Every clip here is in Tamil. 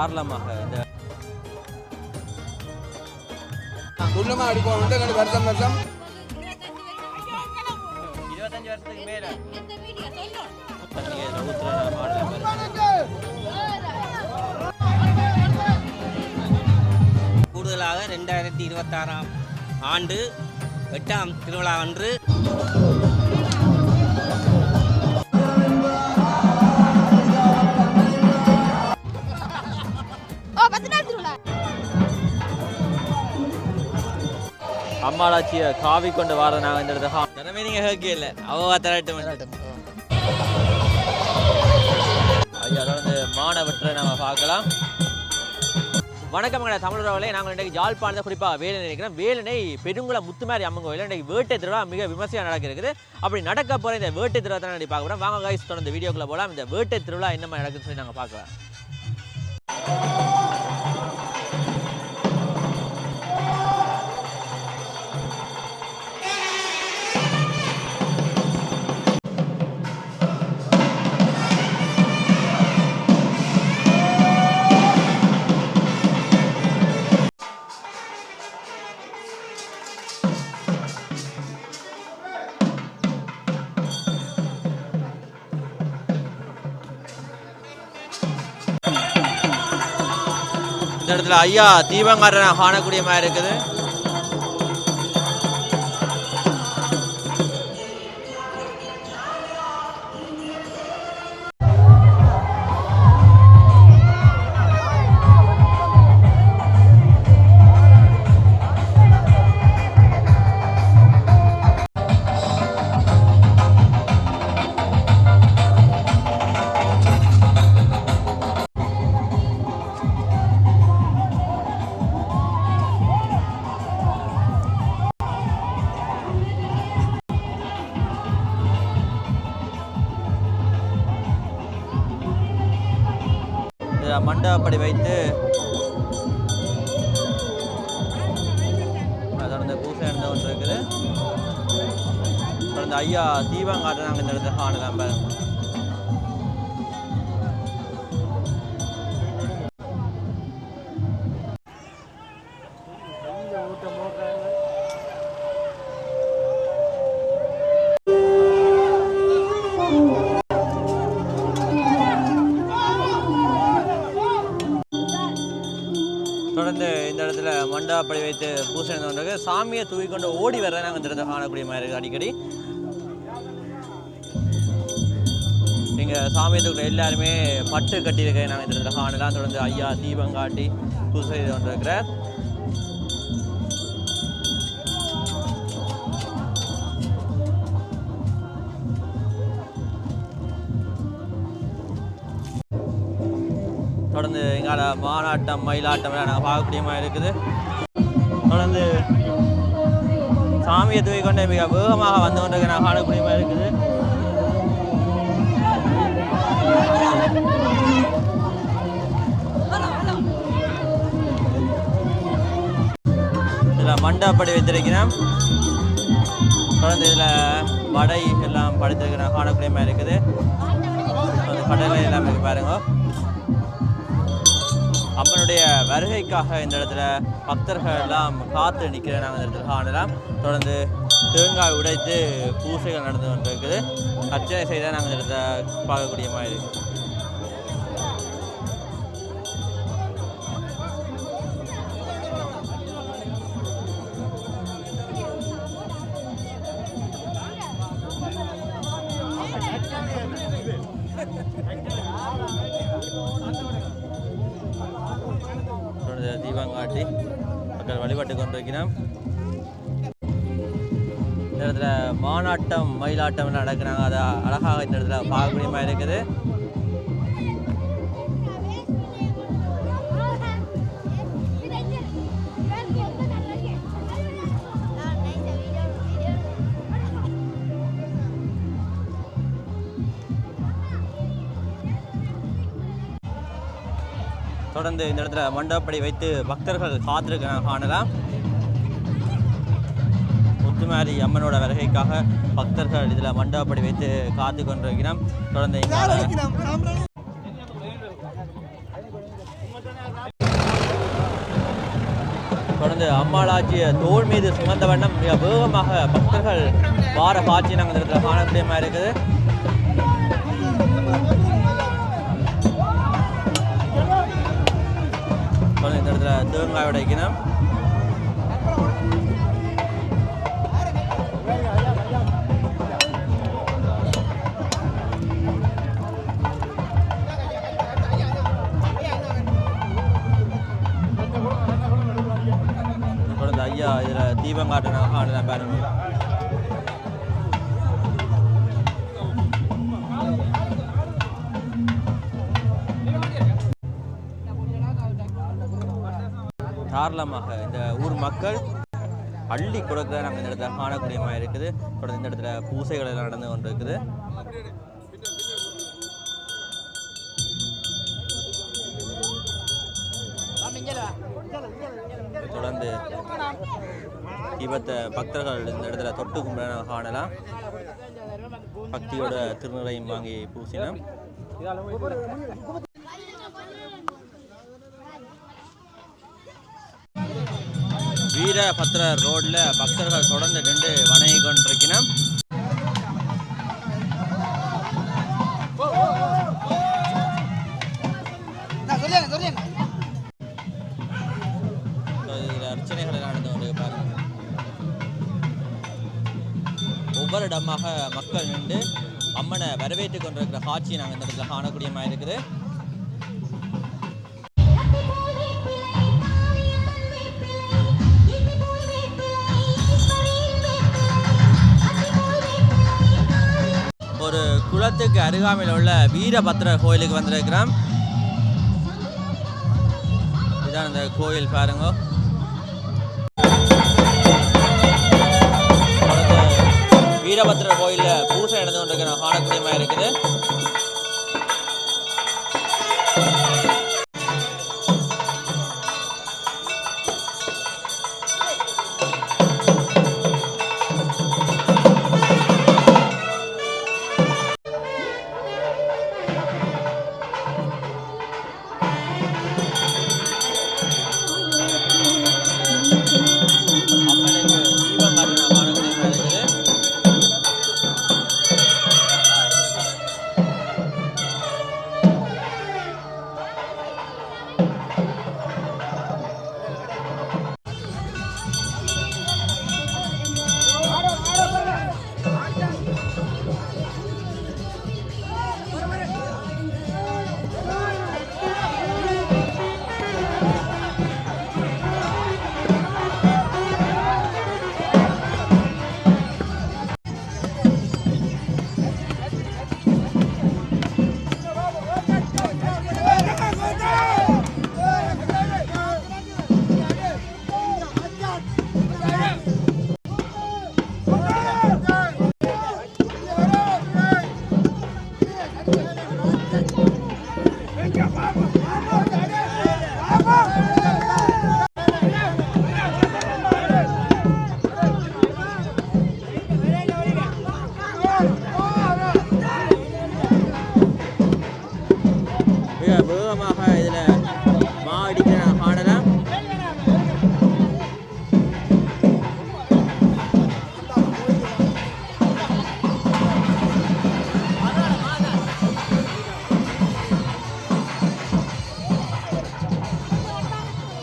தாராளமாக இந்த துல்லுமா அடிப்போம் வந்து வருஷம் வருஷம் 25 வருஷத்துக்கு மேல கூடுதலாக 2026ஆம் ஆண்டு 8ஆம் திருவிழா அன்று அம்மாளாச்சியை காவி கொண்டு வார நாங்கள் இந்த இடத்துல திறமை நீங்கள் கேட்க இல்லை அவ்வளோ தரட்டும் ஐயா அதை வந்து மாணவற்றை நம்ம பார்க்கலாம். வணக்கம் தமிழர்களே, நாங்கள் இன்றைக்கு யாழ்ப்பாணத்தை குறிப்பாக வேலனை இருக்கிறோம். வேலனை பெருங்குளம் முத்துமாரி அம்மன் கோயில் இன்றைக்கு வேட்டை திருவிழா மிக விமர்சையாக நடக்கிறது. அப்படி நடக்க போகிற இந்த வேட்டை திருவிழா தான் பார்க்க போகிறோம். வாங்க கைஸ் தொடர்ந்து வீடியோக்குள்ளே போகலாம். இந்த வேட்டை திருவிழா என்ன மாதிரி நடக்குதுன்னு சொல்லி நாங்கள் பார்க்கலாம். இந்த இடத்துல ஐயா தீபங்காரனை காணக்கூடிய மாதிரி இருக்குது. மண்டபப்படி வைத்து தொடர்ந்து பூசை நடந்து ஒன்று இருக்குது. தொடர்ந்து ஐயா தீபங்காட்ட நாங்கள் இந்த இடத்துல காணலாம் பாருங்க. தொடர்ந்து இந்த இடத்துல மண்டபப்படி வைத்து பூசை நடந்து சாமியை தூக்கி கொண்டு ஓடி வர நாங்கள் இந்த இடத்துல காணக்கூடிய மாதிரி இருக்குது. அடிக்கடி இங்கே சாமியை தூக்கிற எல்லாருமே பட்டு கட்டியிருக்க நாங்கள் இந்த இடத்துல காணலாம். தொடர்ந்து ஐயா தீபம் காட்டி பூசை செய்து கொண்டிருக்கிறார். தொடர்ந்து எங்கால மானாட்டம் மயிலாட்டம் நாங்கள் பார்க்கக்கூடிய மாதிரி இருக்குது. தொடர்ந்து சாமியை தூக்கி கொண்டு மிக வேகமாக வந்து கொண்டு நாங்கள் காணக்கூடிய மாதிரி இருக்குது. இதில் மண்டபப்படி வைத்திருக்கிறேன். தொடர்ந்து இதில் வடை எல்லாம் படுத்திருக்கிறேன் காணக்கூடிய மாதிரி இருக்குது. கடலை எல்லாம் இருக்கு பாருங்க. அம்மனுடைய வருகைக்காக இந்த இடத்துல பக்தர்கள் எல்லாம் காத்து நிற்கிற நாங்கள் இந்த இடத்துல காணலாம். தொடர்ந்து தேங்காய் உடைத்து பூசைகள் நடந்து கொண்டிருக்குது. அர்ச்சனை செய்தால் நாங்கள் இந்த இடத்துல பார்க்கக்கூடிய மாதிரி இருக்குது. தீபங்காட்டி மக்கள் வழிபாட்டு கொண்டிருக்கிறோம். இந்த இடத்துல மானாட்டம் மயிலாட்டம் நடக்கிறாங்க. அதை அழகாக இந்த இடத்துல பார்க்கக்கூடிய மாதிரி இருக்குது. தொடர்ந்து இந்த இடத்துல மண்டபப்படி வைத்து பக்தர்கள் காத்திருக்க காணலாம். முத்துமாரி அம்மனோட வருகைக்காக பக்தர்கள் இதில் மண்டபப்படி வைத்து காத்து கொண்டிருக்கிறோம். தொடர்ந்து தொடர்ந்து அம்மாளாச்சிய தோல் மீது சுமந்த வண்ணம் மிக வேகமாக பக்தர்கள் வார காட்சி நாங்கள் இந்த இடத்துல காணக்கூடிய மாதிரி இருக்குது. இந்த இடத்துல தேங்காய் உடைக்கணும். ஐயா இதில் தீபம் காட்டுறாங்க பாருங்க. தாராளமாக இந்த ஊர் மக்கள் அள்ளி கொடுக்க நாங்கள் இந்த இடத்துல காணக்கூடிய மாதிரி இருக்குது. தொடர்ந்து இந்த இடத்துல பூசைகள் எல்லாம் நடந்து கொண்டு இருக்குது. தொடர்ந்து தீபத்தை பக்தர்கள் இந்த இடத்துல தொட்டு கும்பிட நாங்கள் காணலாம். பக்தியோட திருநிறையும் வாங்கி பூசினோம். வீரபத்ர ரோட்ல பக்தர்கள் தொடர்ந்து நின்று வணங்கி கொண்டிருக்கணும். அர்ச்சனைகள் நடந்து கொண்டு பாருங்க. ஒவ்வொரு இடமாக மக்கள் நின்று அம்மனை வரவேற்றுக் கொண்டிருக்கிற காட்சி நாங்கள் இந்த இடத்துல காணக்கூடிய மாதிரி இருக்குது. ஒரு குளத்துக்கு அருகாமையில் உள்ள வீரபத்ர கோயிலுக்கு வந்திருக்கிறோம். இதான் இந்த கோயில் பாருங்க. வீரபத்ர கோயிலில் பூசை நடந்து கொண்டிருக்கிற காணக்கூடிய மாதிரி இருக்குது.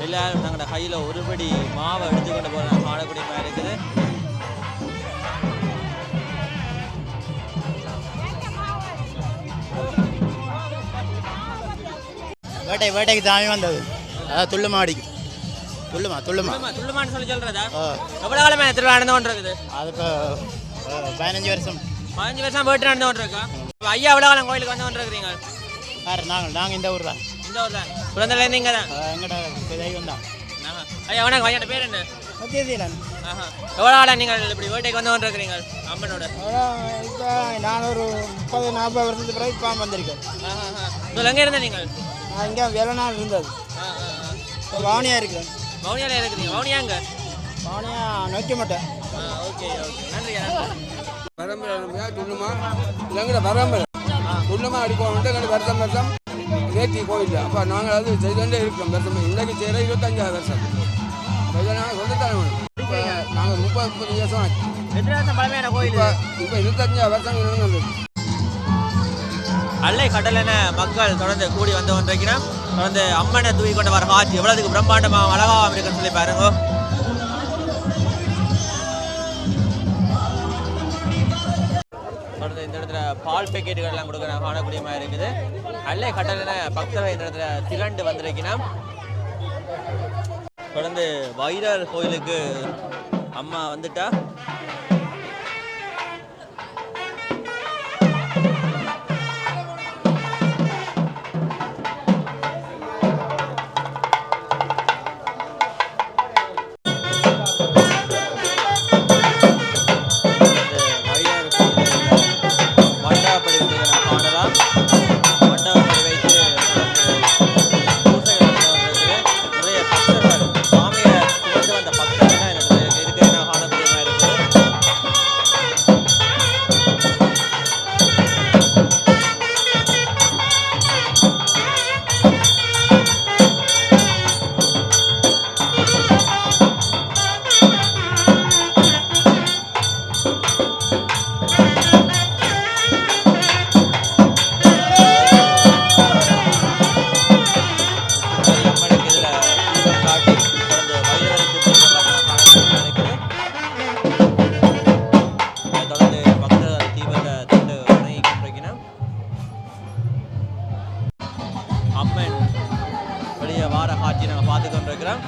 எல்லாரும் நாங்கள் கையில் ஒருபடி மாவை எடுத்துக்கொண்டு போகிற காணக்கூடிய மாதிரி இருக்குது. வேட்டைக்கு சாமி வந்தது. அதான் துள்ளுமாடிக்கு துள்ளுமான்னு சொல்லி சொல்கிறதா? எவ்வளோ காலமே திருவிழா நடந்து கொண்டு இருக்குது? அது இப்போ 15 வருஷம் வேட்டு நடந்து கொண்டு இருக்கா? ஐயா எவ்வளோ காலம் கோயிலுக்கு வந்து கொண்டு இருக்கிறீங்க? யார்? நாங்கள் இந்த ஊர் தான். இந்த ஊர் தான்? குழந்தைலேருந்து இங்கே தான்? எங்கள்கிட்ட தெய்வம் தான். ஐயா வணக்கம். ஐயாட்ட பேர் என்ன? மத்தியதீலன். எவ்வளோ காலம் நீங்கள் இப்படி வேட்டைக்கு வந்து கொண்டு இருக்கிறீங்க அம்மனோட? இப்போ நான் ஒரு 30-40 வருஷத்துக்கு பிறகு இப்போ வந்திருக்கேன். எங்கே இருந்தேன் நீங்கள்? நான் இங்கே வேலைநாள் இருந்தது. வவுனியா இருக்கிறேன். வவுனியாவில் இருக்கிறீங்க? வவுனியாங்க? வவுனியா நோக்க மாட்டேன். ஓகே ஓகே, நன்றி. பரம்பரை துள்ளுமா இல்லைங்கிற பரம்பரை துள்ளுமா அடிப்போம் எங்களுக்கு வருஷம் நேர்த்தி கோயில். அப்போ நாங்கள் அது செய்துகொண்டே இருக்கோம். வருஷம் இன்னைக்கு செய்கிற 25 வருஷம் இதை நாங்கள் சொல்லத்தானே வேணும். இப்போ நாங்கள் 30 வருஷம் ஆச்சு. எத்தனை வருஷம் பழமையான கோயில் இப்போ 25 வருஷம் இருந்தது. அல்லை கடலென மக்கள் தொடர்ந்து கூடி வந்து கொண்டிருக்கிறோம். தொடர்ந்து அம்மனை தூக்கி கொண்டு வர காட்சி எவ்வளவுக்கு பிரம்மாண்டமாக அழகாக இருக்குன்னு சொல்லி பாருங்க. தொடர்ந்து இந்த இடத்துல பால் பேக்கெட்டுகள் எல்லாம் கொடுக்க காணக்கூடிய மாதிரி இருக்குது. அல்லை கடலென பக்தர்கள் இந்த இடத்துல திரண்டு வந்திருக்கிறோம். தொடர்ந்து வைரர் கோயிலுக்கு அம்மா வந்துட்டா. அம்மன் வெளியே வார காட்சி நாங்கள் பார்த்து கொண்டிருக்கிறோம்.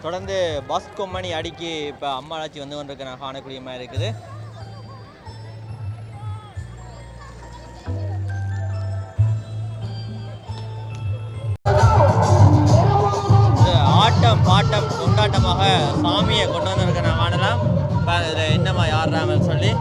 தொடர்ந்து பஸ் கொம்மணி அடிக்கி இப்போ அம்மாளாச்சி வந்து கொண்டிருக்க நான் காணக்கூடிய மாதிரி இருக்குது. ஆட்டம் பாட்டம் கொண்டாட்டமாக சாமியை கொண்டு வந்திருக்க நான் காணலாம். இதில் என்னம்மா யாருறாங்கன்னு சொல்லி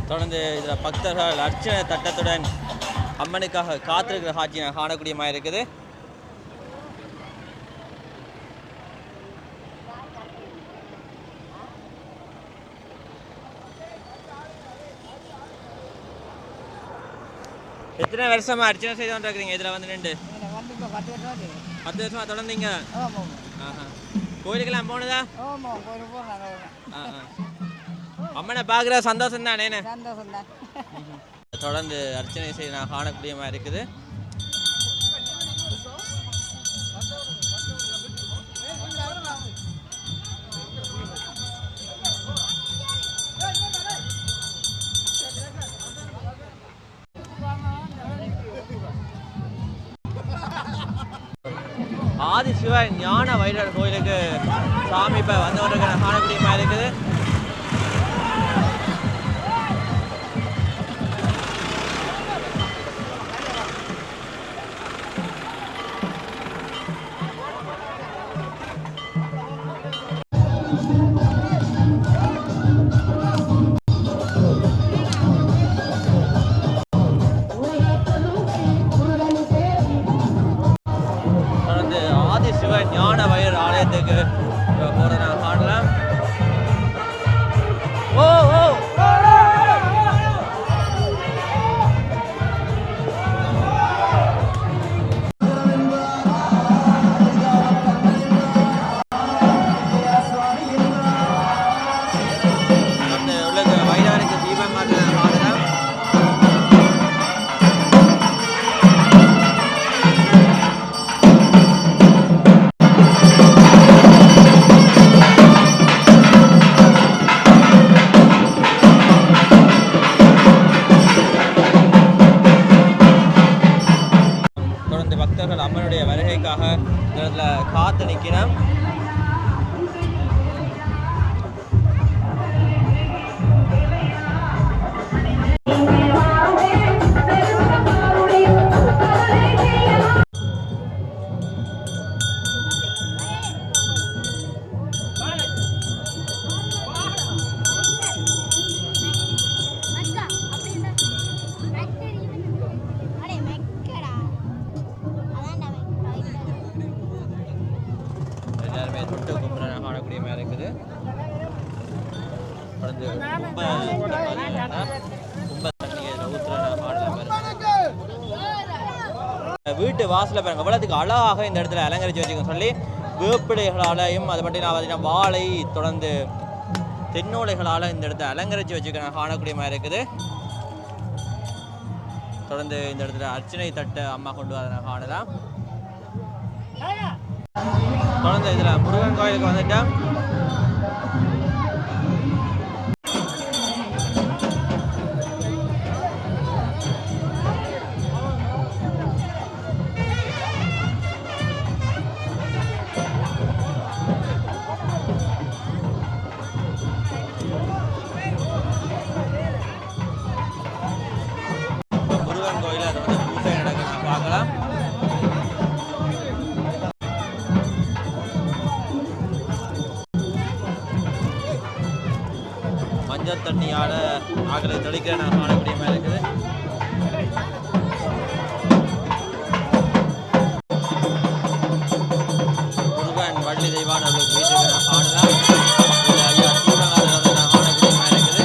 தொடர்ந்து இதில் பக்தர்கள் அர்ச்சனை தட்டத்துடன் அம்மனுக்காக காத்திருக்கிற காட்சி நான் காணக்கூடிய மாதிரி இருக்குது. எத்தனை வருஷமா அர்ச்சனை செய்து கொண்டிருக்கிறீங்க இதில் வந்து நின்று? 10 வருஷமா தொடர்ந்தீங்க. கோயிலுக்கெல்லாம் போனதா? அம்மனை பார்க்குற சந்தோஷம் தானே? தொடர்ந்து அர்ச்சனை செய்ய நான் காணக்கூடிய மாதிரி இருக்குது. ஆதிசிவ ஞான வைரர் கோயிலுக்கு சாமி இப்போ வந்து கொண்டிருக்க நான் காணக்கூடிய மாதிரி இருக்குது. ஆதிசிவ ஞான வைரர் ஆலயத்துக்கு போகிற நான் காணலாம். ஓ ஓ வைராருக்கு தீபம் காட்ட நான் காணலாம். பக்தர்கள் அம்மனுடைய வருகைக்காக இடத்துல காத்து நிற்கிறோம். தொட்டு கும்பிட காணக்கூடிய மாதிரி இருக்குது. தொடர்ந்து கும்ப தண்ணியை ஊற்றுற காணலாம். வீட்டு வாசலில் பாருங்க எவ்வளோத்துக்கு அழகாக இந்த இடத்துல அலங்கரித்து வச்சுக்கோங்க சொல்லி வேப்பிலைகளாலையும் அது மட்டும் பார்த்தீங்கன்னா வாழை தொடர்ந்து தென்னோலைகளால் இந்த இடத்த அலங்கரித்து வச்சுக்க காணக்கூடிய மாதிரி இருக்குது. தொடர்ந்து இந்த இடத்துல அர்ச்சனை தட்டை அம்மா கொண்டு வர காணலாம். தொடர்ந்து இதில் முருகன் கோயிலுக்கு வந்துட்டேன். மஞ்சள் தண்ணியால் ஆக்களை தெளிக்கிற நான் காணக்கூடிய மாதிரி இருக்குது. முருகன் வள்ளி தெய்வானவர்களுக்கு வீட்டுக்கு நான் காணலாம். ஐயா தீபங்காரர்கள் நான் காணக்கூடிய மாதிரி இருக்குது.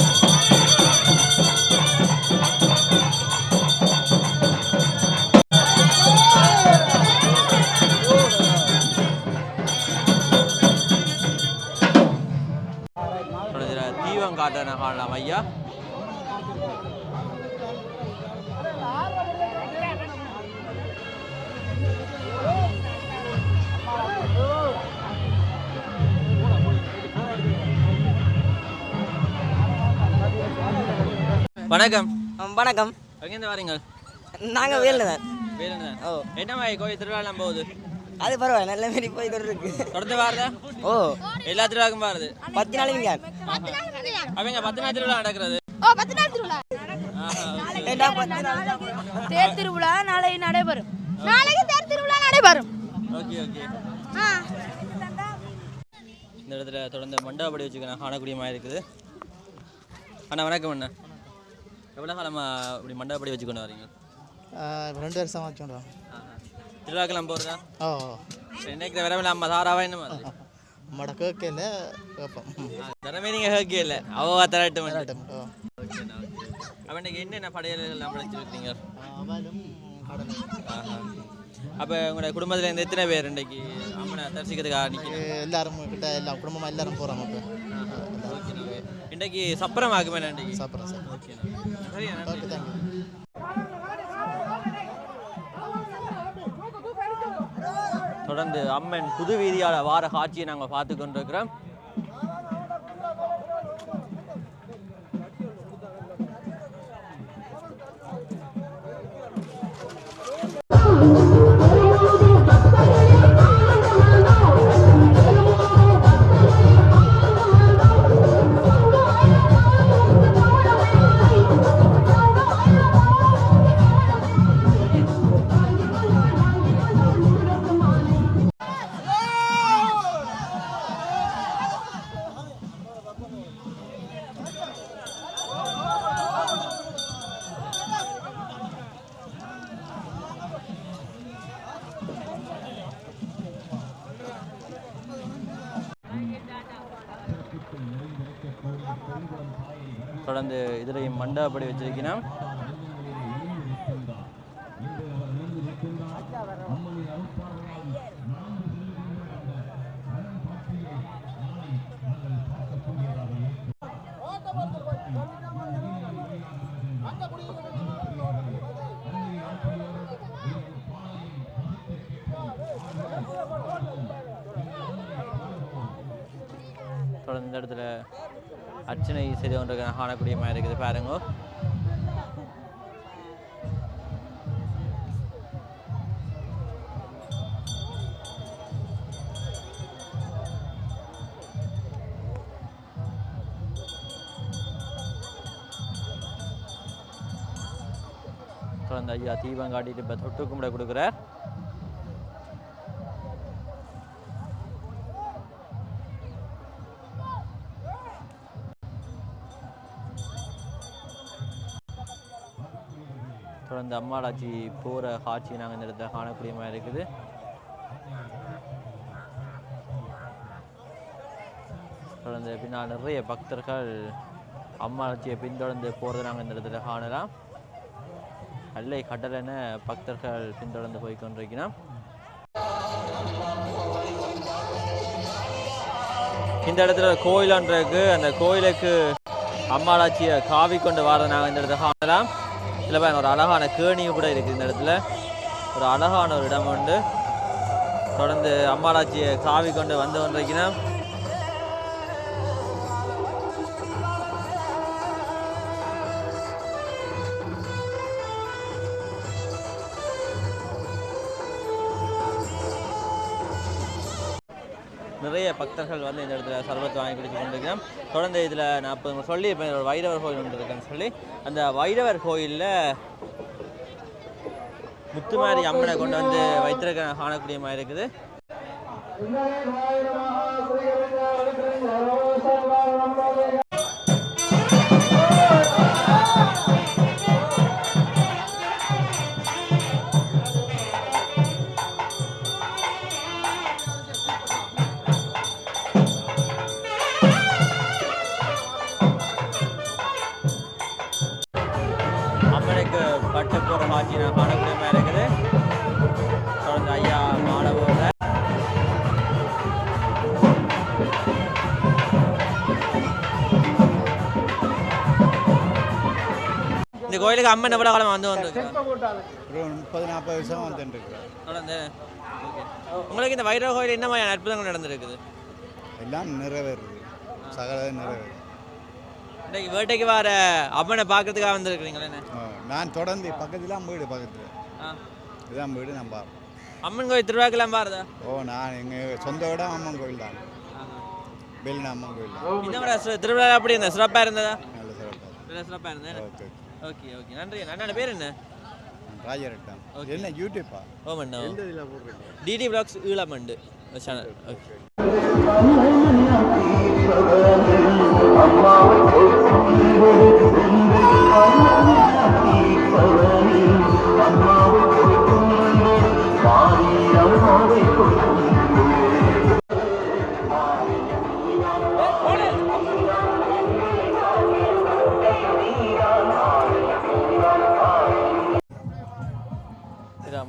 தீபம் காட்ட நான் காணலாம் ஐயா. வணக்கம். வணக்கம். எங்கேருந்து வரீங்க? நாங்கள் வேலை தான். வேலை தான். ஓ, என்ன மாதிரி கோயில் திருவிழாலாம் போகுது? அது பரவாயில்ல, நல்ல மாரி போய் கொண்டு இருக்கு. தொடர்ந்து வாருதா? ஓ, எல்லா திருவிழாக்கும் வருது. 10 நாளைக்கு அவங்க 10 நாள் திருவிழா நடக்கிறது. ஓ, 10 நாள் திருவிழா. தேர் திருவிழா நாளை நடைபெறும். நாளைக்கு தேர் திருவிழா நடைபெறும். Okay okay. இந்த இடத்துல தொடர்ந்து மண்டபப்படி வச்சுக்க காணக்கூடிய மாதிரி இருக்குது. அண்ணா வணக்கம் அண்ணா. எவ்வளோ காலமாக இப்படி மண்டபப்படி வச்சுக்கொண்டு வரீங்க? 2 வருஷம் வச்சுக்கொண்டு வரோம். திருவிழாக்கெல்லாம் போகிறதா? ஓ, இன்னைக்கு வரவில்லை அம்மா தாராவா என்ன மாதிரி? அம்மாட கேட்கல கேட்போம். தரமே நீங்கள் கேட்க இல்லை அவ்வளோ தரட்டும். ஓ, ஓகேண்ணா. அப்போ இன்னைக்கு என்னென்ன படையல்கள் வச்சுருக்கீங்க? அப்போ உங்களோட குடும்பத்தில் இருந்து எத்தனை பேர் இன்றைக்கு அம்மனை தரிசிக்கிறதுக்காக நிற்கிறேன்? எல்லாரும் கிட்ட எல்லாம் குடும்பமாக எல்லாரும் போகிறோம். அப்போ ஓகேண்ணா. இன்றைக்கு சப்பரம் ஆகுமே இன்றைக்கு? சாப்பிட்றோம் சார். ஓகேண்ணா. சரிண்ணா. Okay, thank you. தொடர்ந்து அம்மன் புது வீதியால் வார காட்சியை நாங்கள் பார்த்து கொண்டிருக்கிறோம். தொடர்ந்து இதுலையும் மண்டபப்படி வச்சிருக்கணும். தொடர்ந்து இந்த இடத்துல அர்ச்சனை செய்து கொண்டு காணக்கூடிய மாதிரி இருக்குது பாருங்க. தொடர்ந்து ஐயா தீபம் காட்டிட்டு இப்போ தொட்டு கும்பிட கொடுக்குறார். தொடர்ந்து அம்மாளாச்சி போகிற காட்சி நாங்கள் இந்த இடத்துல காணக்கூடிய மாதிரி இருக்குது. தொடர்ந்து பின்னால் நிறைய பக்தர்கள் அம்மாச்சியை பின்தொடர்ந்து போகிறத நாங்கள் இந்த இடத்துல காணலாம். அல்லை கடலென பக்தர்கள் பின்தொடர்ந்து போய் கொண்டிருக்கிறோம். இந்த இடத்துல கோயில் ஒன்று இருக்கு. அந்த கோயிலுக்கு அம்மாளாச்சியை காவி கொண்டு வரதை நாங்கள் இந்த இடத்துல காணலாம். இதில் ஒரு அழகான கேணி கூட இருக்குது. இந்த இடத்துல ஒரு அழகான ஒரு இடம் உண்டு. தொடர்ந்து அம்மாளாச்சியை காவி கொண்டு வந்து கொண்டிருக்கிறோம். நிறைய பக்தர்கள் வந்து இந்த இடத்துல சர்பத்து வாங்கி குடிச்சு கொண்டிருக்கிறோம். தொடர்ந்து இதில் நான் இப்போ சொல்லியிருப்பேன் ஒரு வைரவர் கோயில் ஒன்று இருக்குன்னு சொல்லி. அந்த வைரவர் கோயிலில் முத்துமாரி அம்மனை கொண்டு வந்து வைத்திருக்க காணக்கூடிய மாதிரி இருக்குது. அம்மனுக்கு பட்டு போகிற காட்சி நான் காணக்கூடிய மாதிரி இருக்குது. தொடர்ந்து ஐயா மாலை போடுற இந்த கோயிலுக்கு அம்மன் எவ்வளோ காலம் வந்து ஒரு 30-40 வருஷம் வந்துட்டு தொடர்ந்து உங்களுக்கு இந்த வைரவ கோயில் என்ன மாதிரியான அற்புதங்கள் நடந்திருக்குது? எல்லாம் நிறைவேறுது, சகல நிறைவேறுது. இன்னைக்கு வேட்டைக்கு வர அம்மனை பார்க்கறதுக்காக வந்துருக்குறீங்களே? நான் தொடர்ந்து பக்கத்துலாம் வீடு பக்கத்தில் இதுதான் வீடு நம்ம அம்மன் கோயில் திருவிழாக்கெல்லாம் பாருதா? நான் எங்கள் சொந்த விட அம்மன் கோயில் தான், பெல்லின அம்மன் கோயில் தான். இந்த மாதிரி திருவிழா அப்படி இருந்தது, சிறப்பாக இருந்ததா? நல்ல சிறப்பாக நல்ல சிறப்பாக இருந்தது. ஓகே ஓகே ஓகே நன்றி. அண்ணனோட பேர் என்ன? ராஜரட்டம். என்ன யூடியூப்பா? ஓமண்ணா டிடி பிளாக்ஸ் ஈழமண்டு சேனல். ஓகே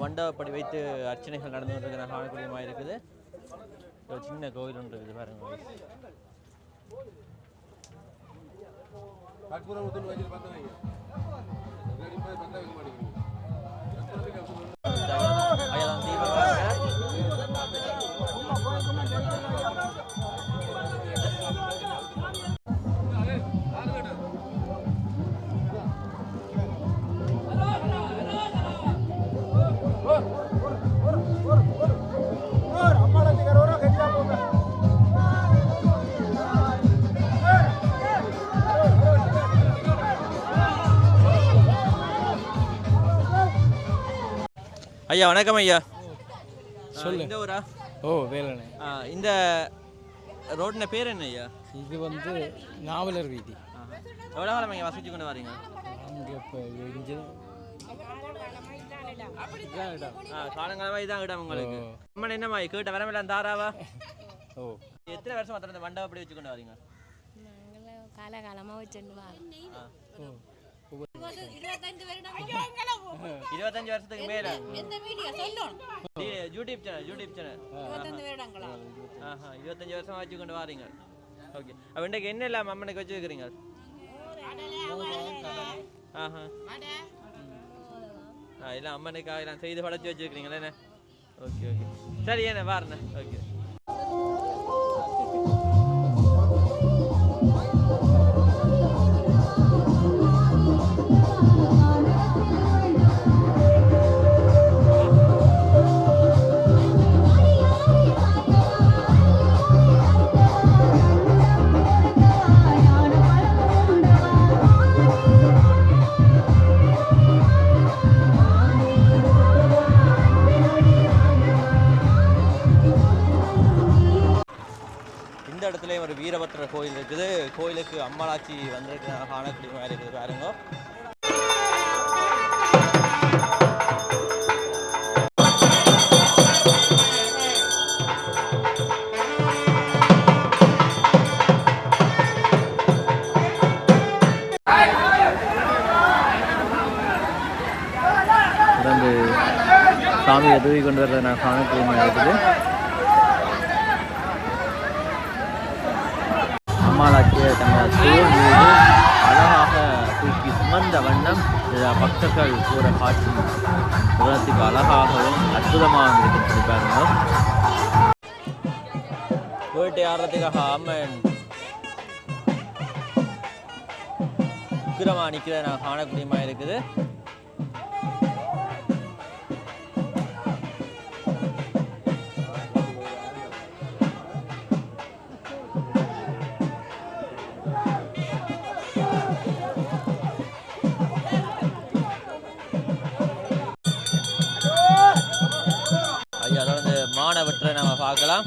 மண்டபப்படி வைத்து அர்ச்சனைகள் நடந்து கொண்டிருக்கிற காணக்கூடியமாக இருக்குது. ஒரு சின்ன கோவில் ஒன்று இருக்குது பாருங்க. ஐயா வணக்கம் ஐயா. சொல்லு. இந்த ஊரா? வேலனை. இந்த ரோட்ன பேர் என்ன ஐயா? இது நாவலர் வீதி. எவ்வளோ காலம் இங்கே வசிச்சு கொண்டு வரீங்க? அங்கே இப்போ இங்கே காலங்காலமாக இதான் இடம் உங்களுக்கு. அம்மன் என்னம்மா கேட்ட வரமெல்லாம் தாராவா? எத்தனை வருஷம் அத்தனை மண்டபம் அப்படி வச்சு கொண்டு வரீங்க? காலகாலமாக வச்சுட்டு வரோம். 25 வருஷத்துக்கு மேல யூடியூப் சேனல் 25 வருஷமா வச்சு கொண்டு வாரீங்க. ஓகே அப்ப இன்றைக்கு என்ன இல்லாம அம்மனுக்கு வச்சு வைக்கிறீங்க? இல்ல அம்மனுக்காக எல்லாம் செய்து படைச்சு வச்சிருக்கீங்களா என்ன? ஓகே ஓகே சரி என்ன வாருண்ணே. ஓகே ஒரு வீரபத்ர கோயில் இருக்குது. கோயிலுக்கு அம்மாளாச்சி வந்திருக்கு காணக்கூடிய மாதிரி இருக்குது பாருங்க. சாமியை தூக்கி கொண்டு வர்றதை நான் காணக்கூடியமாக இருக்குது. அம்மாளாச்சியை தங்கள் தோல் மீது அழகாக தூக்கி சுமந்த வண்ணம் பக்தர்கள் கூற காட்சி உலகத்துக்கு அழகாகவும் அற்புதமாக இருக்குன்னு பாருங்க. வேட்டையாடுறதுக்காக அம்மன் உக்கிரமாக நிற்கிறத நான் காணக்கூடியமாக இருக்குது. ஐயா தொடர்ந்து மானவற்றை நம்ம பார்க்கலாம்.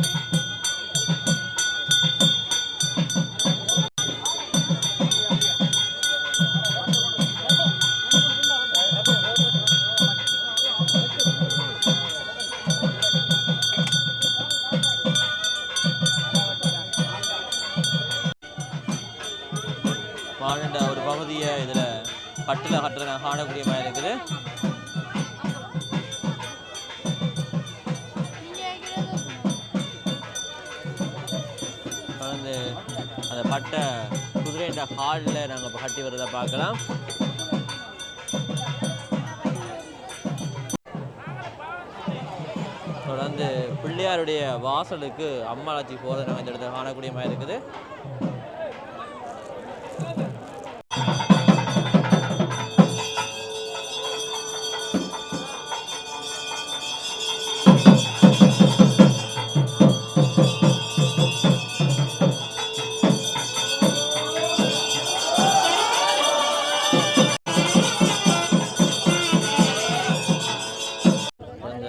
மானண்ட ஒரு பகுதியை இதில் பட்டில் கட்டுற நான் காணக்கூடிய மாதிரி இருக்குது. வந்து அந்த பட்டை குதிரைன்ற ஹாலில் நாங்கள் இப்போ கட்டி வர்றதை பார்க்கலாம். தொடர்ந்து பிள்ளையாருடைய வாசலுக்கு அம்மாளாச்சி போகிறத நாங்கள் இந்த இடத்துல காணக்கூடிய மாதிரி இருக்குது.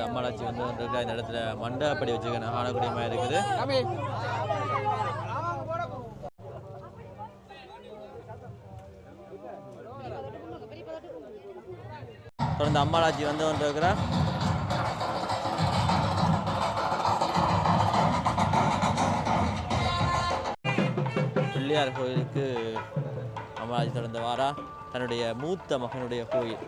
அம்மாளாச்சி வந்து இந்த இடத்துல மண்டபப்படி வச்சுக்க நான் காணக்கூடிய மாதிரி இருக்குது. தொடர்ந்து அம்மாளாச்சி வந்து இருக்கிறா. பிள்ளையார் கோயிலுக்கு அம்மாளாச்சி தொடர்ந்து வாரா. தன்னுடைய மூத்த மகனுடைய கோயில்.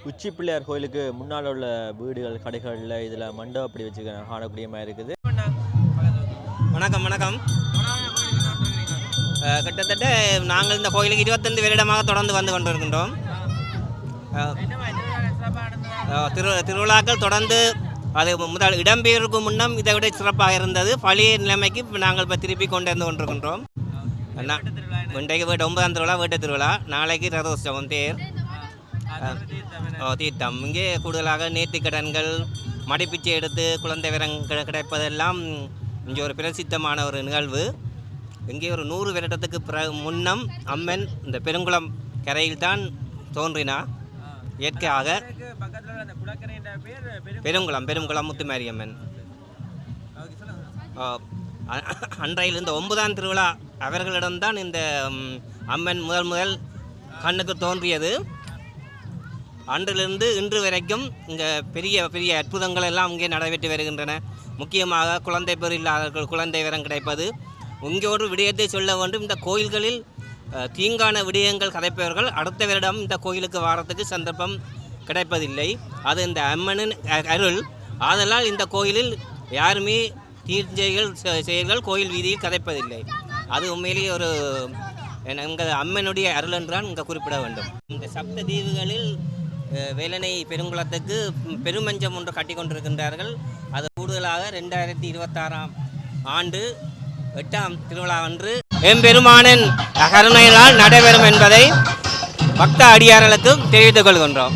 உச்சி பிள்ளையார் கோயிலுக்கு முன்னால் உள்ள வீடுகள் கடைகளில் இதில் மண்டபம் அப்படி வச்சுக்க காணக்கூடிய மாதிரி இருக்குது. வணக்கம் வணக்கம். கிட்டத்தட்ட நாங்கள் இந்த கோயிலுக்கு 25 வருடமாக தொடர்ந்து வந்து கொண்டு இருக்கின்றோம். திருவிழாக்கள் தொடர்ந்து அது முதல் இடம்பெயர்வுக்கு முன்னம் இதை விட சிறப்பாக இருந்தது. பழைய நிலைமைக்கு இப்போ நாங்கள் இப்போ திருப்பி கொண்டு வந்து கொண்டிருக்கின்றோம். இன்றைக்கு 9ஆம் திருவிழா வேட்டை திருவிழா, நாளைக்கு ரதோற்சவம் தேர் தீர்த்தம். இங்கே கூடுதலாக நேர்த்திக்கடன்கள், மடிப்பிச்சை எடுத்து குழந்தை விரம் கிடைப்பதெல்லாம் இங்கே ஒரு பிரசித்தமான ஒரு நிகழ்வு. இங்கே ஒரு 100 வருடத்துக்கு முன்னம் அம்மன் இந்த பெருங்குளம் கரையில் தான் தோன்றினா. இயற்கையாக பெருங்குளம் முத்துமாரியம்மன். அன்றையில் இந்த 9ஆம் திருவிழா அவர்களிடம்தான் இந்த அம்மன் முதல் கண்ணுக்கு தோன்றியது. அன்றிலிருந்து இன்று வரைக்கும் இங்கே பெரிய பெரிய அற்புதங்கள் எல்லாம் இங்கே நடைபெற்று வருகின்றன. முக்கியமாக குழந்தை பேர் இல்லாதவர்கள் குழந்தை வரம் கிடைப்பது. இங்கே ஒரு விடயத்தை சொல்ல வேண்டும். இந்த கோயில்களில் தீங்கான விடயங்கள் கதைப்பவர்கள் அடுத்த வருடம் இந்த கோயிலுக்கு வாரத்துக்கு சந்தர்ப்பம் கிடைப்பதில்லை. அது இந்த அம்மனின் அருள். ஆதலால் இந்த கோயிலில் யாருமே தீர்ச்சைகள் செயல்கள் கோயில் வீதியில் கதைப்பதில்லை. அது உண்மையிலேயே ஒரு எங்கள் அம்மனுடைய அருள் என்றால் இங்கே குறிப்பிட வேண்டும். இந்த சப்த தீவுகளில் வேலனை பெருங்குளத்துக்கு பெருமஞ்சம் ஒன்று கட்டி கொண்டிருக்கின்றார்கள். அது கூடுதலாக 2026ஆம் ஆண்டு 8ஆம் திருவிழா அன்று எம்பெருமானின் கருணையினால் நடைபெறும் என்பதை பக்த அடியார்களுக்கு தெரிவித்துக் கொள்கின்றோம்.